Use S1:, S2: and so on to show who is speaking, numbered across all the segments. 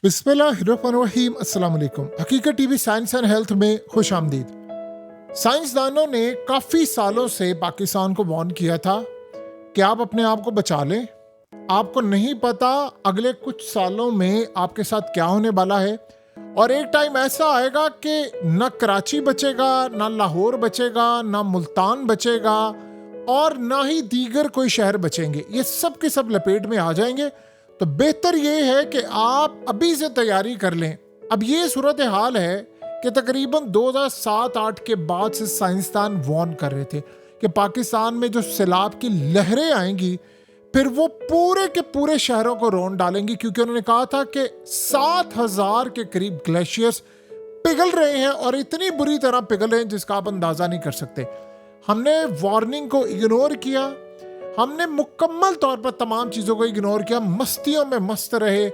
S1: बिस्मिल्लाहिर्रहमानिर्रहीम। अस्सलाम वालेकुम। हकीकत टीवी साइंस एंड हेल्थ में खुश आमदीद। साइंसदानों ने काफ़ी सालों से पाकिस्तान को वार्न किया था कि आप अपने आप को बचा लें। आपको नहीं पता अगले कुछ सालों में आपके साथ क्या होने वाला है, और एक टाइम ऐसा आएगा कि न कराची बचेगा, ना लाहौर बचेगा, ना मुल्तान बचेगा, और ना ही दीगर कोई शहर बचेंगे। ये सब के सब लपेट में आ जाएंगे। तो बेहतर ये है कि आप अभी से तैयारी कर लें। अब ये सूरत हाल है कि तकरीबन 2007-8 के बाद से साइंसदान वार्न कर रहे थे कि पाकिस्तान में जो सैलाब की लहरें आएंगी फिर वो पूरे के पूरे शहरों को रोन डालेंगी, क्योंकि उन्होंने कहा था कि 7,000 के करीब ग्लेशियर्स पिघल रहे हैं, और इतनी बुरी तरह पिघल रहे हैं जिसका आप अंदाजा नहीं कर सकते। हमने वार्निंग को इग्नोर किया, हमने मुकम्मल तौर पर तमाम चीज़ों को इग्नोर किया, मस्तियों में मस्त रहे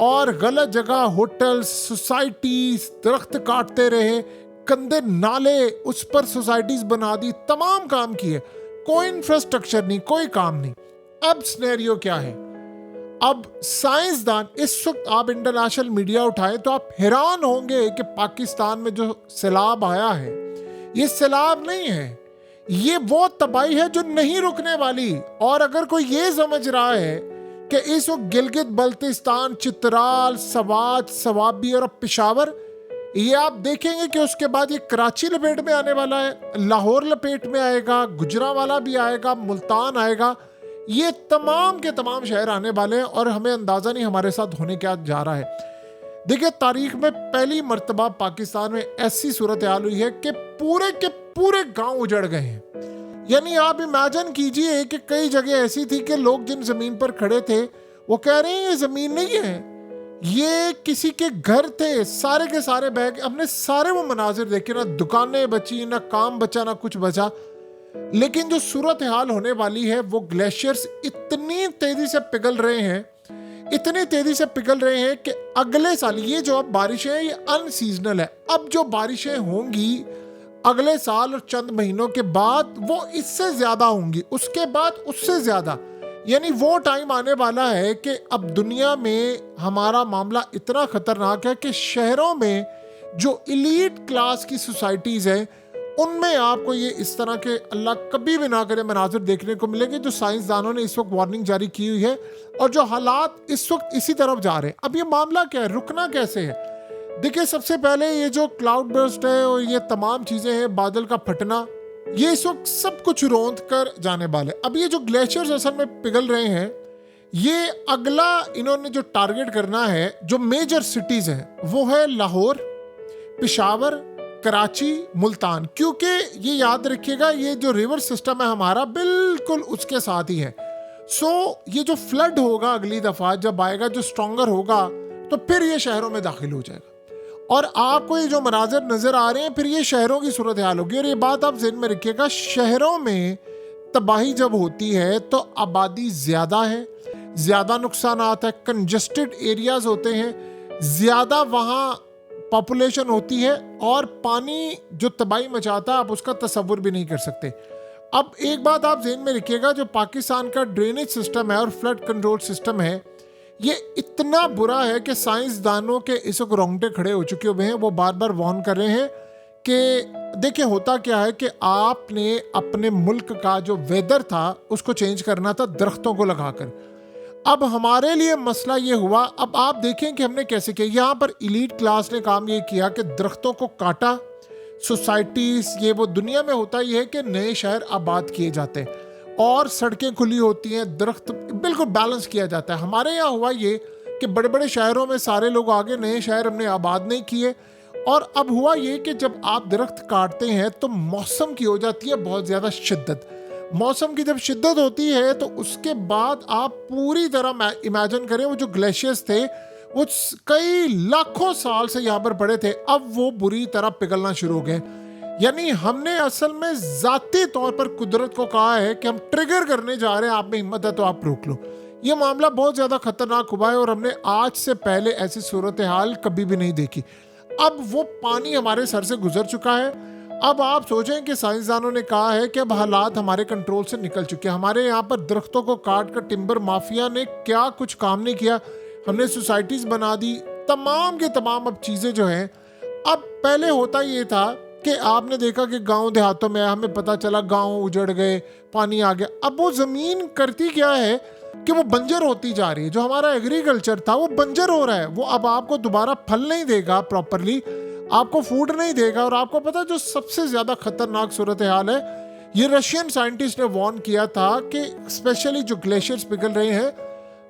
S1: और गलत जगह होटल्स, सोसाइटीज, दरख्त काटते रहे, गंदे नाले उस पर सोसाइटीज बना दी, तमाम काम किए, कोई इंफ्रास्ट्रक्चर नहीं, कोई काम नहीं। अब सिनेरियो क्या है? अब साइंसदान इस वक्त आप इंटरनेशनल मीडिया उठाएं तो आप हैरान होंगे कि पाकिस्तान में जो सैलाब आया है ये सैलाब नहीं है, ये वो तबाही है जो नहीं रुकने वाली। और अगर कोई ये समझ रहा है कि इस वक्त गिलगित बल्तिस्तान, चित्राल, सवात, सवाबी और पेशावर, ये आप देखेंगे कि उसके बाद ये कराची लपेट में आने वाला है, लाहौर लपेट में आएगा, गुजरांवाला भी आएगा, मुल्तान आएगा, ये तमाम के तमाम शहर आने वाले हैं, और हमें अंदाजा नहीं हमारे साथ होने क्या जा रहा है। देखिए, तारीख में पहली मर्तबा पाकिस्तान में ऐसी सूरत हाल हुई है कि पूरे के पूरे गांव उजड़ गए हैं। यानी आप इमेजिन कीजिए कि कई जगह ऐसी थी कि लोग जिन जमीन पर खड़े थे वो कह रहे हैं ये जमीन नहीं है, ये किसी के घर थे, सारे के सारे बैग। हमने सारे वो मनाजिर देखे, ना दुकानें बची, ना काम बचा, ना कुछ बचा। लेकिन जो सूरत हाल होने वाली है वो ग्लेशियर्स इतनी तेजी से पिघल रहे हैं, इतनी तेजी से पिघल रहे हैं कि अगले साल ये जो अब बारिशें हैं ये अनसीजनल है। अब जो बारिशें होंगी अगले साल और चंद महीनों के बाद वो इससे ज्यादा होंगी, उसके बाद उससे ज्यादा। यानी वो टाइम आने वाला है कि अब दुनिया में हमारा मामला इतना खतरनाक है कि शहरों में जो इलीट क्लास की सोसाइटीज हैं उनमें आपको ये इस तरह के, अल्लाह कभी भी ना करे, मनाजिर देखने को मिलेंगे जो साइंसदानों ने इस वक्त वार्निंग जारी की हुई है, और जो हालात इस वक्त इसी तरफ जा रहे हैं। अब ये मामला क्या है, रुकना कैसे है? देखिए, सबसे पहले ये जो क्लाउड बर्स्ट है और ये तमाम चीज़ें हैं, बादल का फटना, ये इस वक्त सब कुछ रौंद कर जाने वाले। अब ये जो ग्लेशियर्स असल में पिघल रहे हैं, ये अगला इन्होंने जो टारगेट करना है, जो मेजर सिटीज़ हैं वो है लाहौर, पेशावर, कराची, मुल्तान। क्योंकि ये याद रखिएगा ये जो रिवर सिस्टम है हमारा बिल्कुल उसके साथ ही है। ये जो फ्लड होगा अगली दफ़ा जब आएगा, जो स्ट्रॉन्गर होगा, तो फिर ये शहरों में दाखिल हो जाएगा, और आपको ये जो मनाजर नजर आ रहे हैं फिर ये शहरों की सूरत हाल होगी। और ये बात आप ज़हन में रखिएगा, शहरों में तबाही जब होती है तो आबादी ज़्यादा है, ज़्यादा नुकसान है, कंजस्टेड एरियाज होते हैं, ज़्यादा वहाँ पॉपुलेशन होती है, और पानी जो तबाही मचाता है आप उसका तसव्वुर भी नहीं कर सकते। अब एक बात आप ज़हन में रखिएगा, जो पाकिस्तान का ड्रेनेज सिस्टम है और फ्लड कंट्रोल सिस्टम है ये इतना बुरा है कि साइंसदानों के इस वक्त रोंगटे खड़े हो चुके हुए हैं। वो बार बार वार्न कर रहे हैं कि देखिए होता क्या है कि आपने अपने मुल्क का जो वेदर था उसको चेंज करना था दरख्तों को लगाकर। अब हमारे लिए मसला ये हुआ, अब आप देखें कि हमने कैसे किया। यहाँ पर इलीट क्लास ने काम ये किया कि दरख्तों को काटा, सोसाइटीज, ये वो दुनिया में होता ही है कि नए शहर आबाद किए जाते हैं और सड़कें खुली होती हैं, दरख्त बिल्कुल बैलेंस किया जाता है। हमारे यहाँ हुआ ये कि बड़े बड़े शहरों में सारे लोग आगे, नए शहर हमने आबाद नहीं किए, और अब हुआ ये कि जब आप दरख्त काटते हैं तो मौसम की हो जाती है बहुत ज़्यादा शिद्दत। मौसम की जब शिद्दत होती है तो उसके बाद आप पूरी तरह इमेजिन करें, वो जो ग्लेशियर्स थे वो कई लाखों साल से यहाँ पर पड़े थे, अब वो बुरी तरह पिघलना शुरू हो गए। यानी हमने असल में जाती तौर पर कुदरत को कहा है कि हम ट्रिगर करने जा रहे हैं, आप में हिम्मत है तो आप रोक लो। ये मामला बहुत ज़्यादा खतरनाक हुआ है, और हमने आज से पहले ऐसी सूरत हाल कभी भी नहीं देखी। अब वो पानी हमारे सर से गुजर चुका है। अब आप सोचें कि साइंसदानों ने कहा है कि अब हालात हमारे कंट्रोल से निकल चुके हैं। हमारे यहाँ पर दरख्तों को काट कर टिम्बर माफिया ने क्या कुछ काम नहीं किया। हमने सोसाइटीज़ बना दी, तमाम के तमाम अब चीज़ें जो हैं, अब पहले होता ये था कि आपने देखा कि गांव देहातों में हमें पता चला गांव उजड़ गए, पानी आ गया। अब वो ज़मीन करती क्या है कि वो बंजर होती जा रही है। जो हमारा एग्रीकल्चर था वो बंजर हो रहा है। वो अब आपको दोबारा फल नहीं देगा प्रॉपरली, आपको फूड नहीं देगा। और आपको पता है जो सबसे ज़्यादा खतरनाक सूरत हाल है, ये रशियन साइंटिस्ट ने वार्न किया था कि स्पेशली जो ग्लेशियर्स पिघल रहे हैं,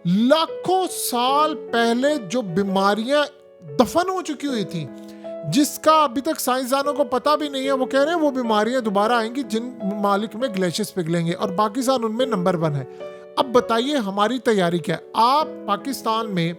S1: लाखों साल पहले जो बीमारियां दफन हो चुकी हुई थी, जिसका अभी तक साइंसदानों को पता भी नहीं है, वो कह रहे हैं वो बीमारियां दोबारा आएंगी जिन ममालिक में ग्लेशियर्स पिघलेंगे, और पाकिस्तान उनमें नंबर 1 है। अब बताइए हमारी तैयारी क्या है। आप पाकिस्तान में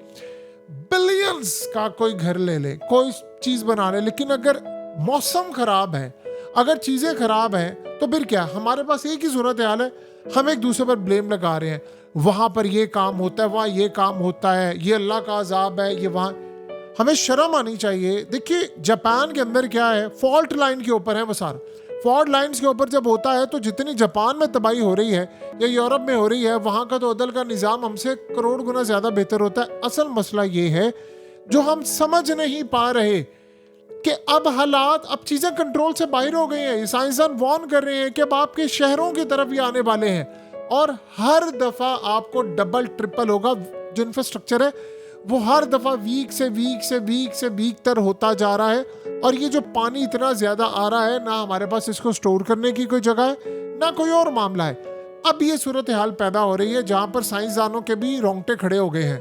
S1: बिलियंस का कोई घर ले ले, कोई चीज बना ले, लेकिन अगर मौसम खराब है, अगर चीजें खराब हैं, तो फिर क्या? हमारे पास एक ही सूरत हाल है, हम एक दूसरे पर ब्लेम लगा रहे हैं। वहां पर ये काम होता है, वहां ये काम होता है, ये अल्लाह का अजाब है, ये वहां। हमें शर्म आनी चाहिए। देखिए जापान के अंदर क्या है, फॉल्ट लाइन के ऊपर है वो सारा। फॉल्ट लाइन्स के ऊपर जब होता है तो जितनी जापान में तबाही हो रही है या यूरोप में हो रही है, वहां का तो अदल का निज़ाम हमसे करोड़ गुना ज़्यादा बेहतर होता है। असल मसला ये है जो हम समझ नहीं पा रहे कि अब हालात, अब चीज़ें कंट्रोल से बाहर हो गई हैं। साइंसदान वार्न कर रहे हैं कि अब आपके शहरों की तरफ ये आने वाले हैं, और हर दफ़ा आपको डबल ट्रिपल होगा। जो इंफ्रास्ट्रक्चर है वो हर दफ़ा वीक से वीक तर होता जा रहा है। और ये जो पानी इतना ज़्यादा आ रहा है, ना हमारे पास इसको स्टोर करने की कोई जगह है, ना कोई और मामला है। अब ये सूरत हाल पैदा हो रही है जहाँ पर साइंसदानों के भी रोंगटे खड़े हो गए हैं।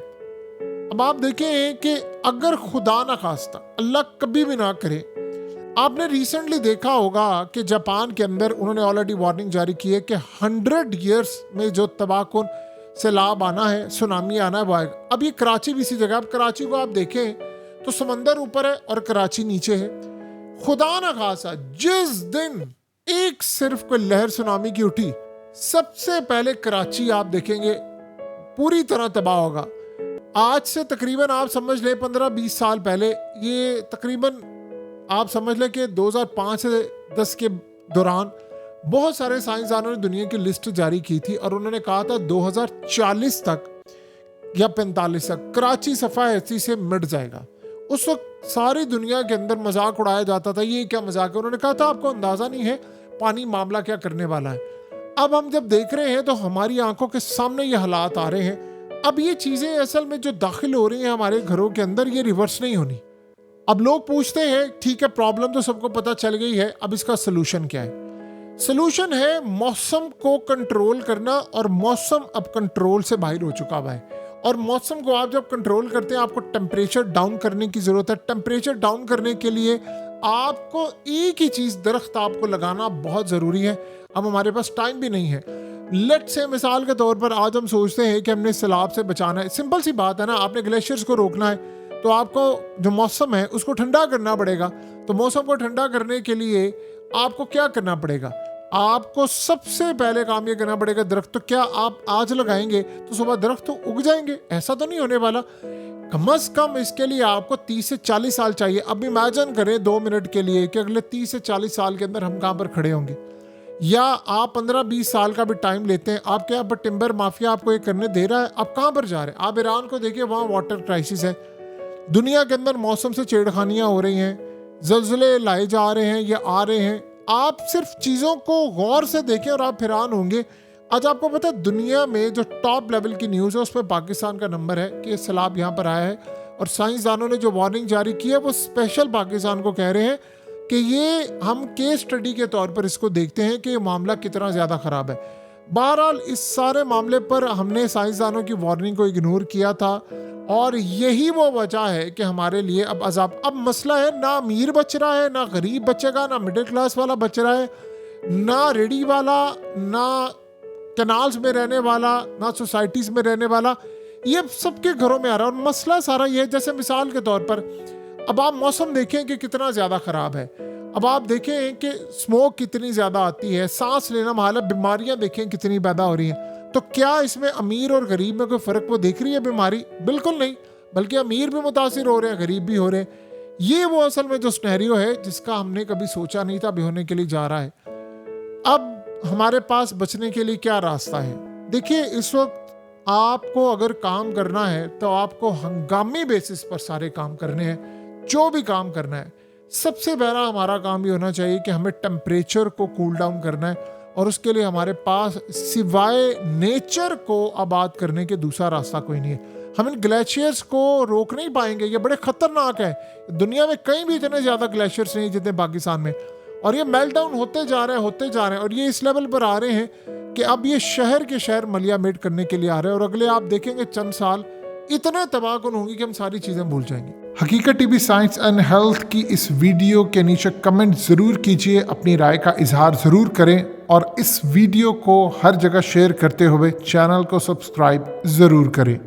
S1: अब आप देखें कि अगर खुदा ना खास्ता, अल्लाह कभी भी ना करे, आपने रिसेंटली देखा होगा कि जापान के अंदर उन्होंने ऑलरेडी वार्निंग जारी की है कि 100 ईयर्स में जो तबाहकुन सैलाब आना है, सुनामी आना है, वो आएगा। अब ये कराची भी इसी जगह। अब कराची को आप देखें तो समंदर ऊपर है और कराची नीचे है। खुदा ना खासा जिस दिन एक सिर्फ कोई लहर सुनामी की उठी, सबसे पहले कराची आप देखेंगे पूरी तरह तबाह होगा। आज से तकरीबन आप समझ लें 15-20 साल पहले, ये तकरीबन आप समझ लें कि 2005 से 10 के दौरान बहुत सारे साइंसदानों ने दुनिया की लिस्ट जारी की थी, और उन्होंने कहा था 2040 तक या 45 तक कराची सफाई से मिट जाएगा। उस वक्त सारी दुनिया के अंदर मजाक उड़ाया जाता था, ये क्या मजाक है। उन्होंने कहा था आपको अंदाजा नहीं है पानी मामला क्या करने वाला है। अब हम जब देख रहे हैं तो हमारी आंखों के सामने ये हालात आ रहे हैं। अब ये चीजें असल में जो दाखिल हो रही हैं हमारे घरों के अंदर, ये रिवर्स नहीं होनी। अब लोग पूछते हैं ठीक है, प्रॉब्लम तो सबको पता चल गई है, अब इसका सोल्यूशन क्या है? सोल्यूशन है मौसम को कंट्रोल करना, और मौसम अब कंट्रोल से बाहर हो चुका हुआ है। और मौसम को आप जब कंट्रोल करते हैं, आपको टेम्परेचर डाउन करने की जरूरत है। टेम्परेचर डाउन करने के लिए आपको एक ही चीज, दरख्त आपको लगाना बहुत जरूरी है। अब हमारे पास टाइम भी नहीं है। लेट से मिसाल के तौर पर आज हम सोचते हैं कि हमने सैलाब से बचाना है। सिंपल सी बात है ना, आपने ग्लेशियर्स को रोकना है तो आपको जो मौसम है उसको ठंडा करना पड़ेगा। तो मौसम को ठंडा करने के लिए आपको क्या करना पड़ेगा? आपको सबसे पहले काम ये करना पड़ेगा, दरख्त तो क्या आप आज लगाएंगे तो सुबह दरख्त तो उग जाएंगे? ऐसा तो नहीं होने वाला। कम से कम इसके लिए आपको 30 से 40 साल चाहिए। अब इमेजिन करें 2 मिनट के लिए कि अगले 30 से 40 साल के अंदर हम कहाँ पर खड़े होंगे। या आप 15-20 साल का भी टाइम लेते हैं, आपके यहाँ पर टिम्बर माफिया आपको ये करने दे रहा है, आप कहाँ पर जा रहे हैं? आप ईरान को देखिए, वहाँ वाटर क्राइसिस है। दुनिया के अंदर मौसम से छेड़खानियाँ हो रही हैं, जल्जले लाए जा रहे हैं, ये आ रहे हैं। आप सिर्फ चीज़ों को गौर से देखें और आप हैरान होंगे। आज आपको पता है दुनिया में जो टॉप लेवल की न्यूज़ है उसमें पाकिस्तान का नंबर है कि सैलाब यहाँ पर आया है। और साइंसदानों ने जो वार्निंग जारी की है वो स्पेशल पाकिस्तान को कह रहे हैं कि ये हम केस स्टडी के तौर पर इसको देखते हैं कि ये मामला कितना ज़्यादा ख़राब है। बहरहाल इस सारे मामले पर हमने साइंसदानों की वार्निंग को इग्नोर किया था, और यही वो वजह है कि हमारे लिए अब अजाब। अब मसला है, ना अमीर बच रहा है, ना गरीब बचेगा, ना मिडिल क्लास वाला बच रहा है, ना रेडी वाला, ना कैनाल्स में रहने वाला, ना सोसाइटीज़ में रहने वाला, ये सबके घरों में आ रहा है। और मसला सारा ये है, जैसे मिसाल के तौर पर अब आप मौसम देखें कि कितना ज़्यादा ख़राब है। अब आप देखें कि स्मोक कितनी ज़्यादा आती है, सांस लेना महाल है, बीमारियाँ देखें कितनी पैदा हो रही हैं। तो क्या इसमें अमीर और गरीब में कोई फ़र्क वो देख रही है बीमारी? बिल्कुल नहीं, बल्कि अमीर भी मुतासिर हो रहे हैं, गरीब भी हो रहे हैं। ये वो असल में जो सिनेरियो है जिसका हमने कभी सोचा नहीं था, अभी होने के लिए जा रहा है। अब हमारे पास बचने के लिए क्या रास्ता है? देखिए, इस वक्त आपको अगर काम करना है तो आपको हंगामी बेसिस पर सारे काम करने हैं। जो भी काम करना है, सबसे पहला हमारा काम ये होना चाहिए कि हमें टेम्परेचर को कूल डाउन करना है, और उसके लिए हमारे पास सिवाय नेचर को आबाद करने के दूसरा रास्ता कोई नहीं है। हम इन ग्लेशियर्स को रोक नहीं पाएंगे, ये बड़े खतरनाक है। दुनिया में कहीं भी इतने ज़्यादा ग्लेशियर्स नहीं जितने पाकिस्तान में, और ये मेल्ट डाउन होते जा रहे हैं, और ये इस लेवल पर आ रहे हैं कि अब ये शहर के शहर मलियामेट करने के लिए आ रहे हैं, और अगले आप देखेंगे चंद साल इतना तबाहकुन होंगी कि हम सारी चीज़ें भूल जाएंगे। हकीकत टीवी साइंस एंड हेल्थ की इस वीडियो के नीचे कमेंट ज़रूर कीजिए, अपनी राय का इजहार ज़रूर करें, और इस वीडियो को हर जगह शेयर करते हुए चैनल को सब्सक्राइब ज़रूर करें।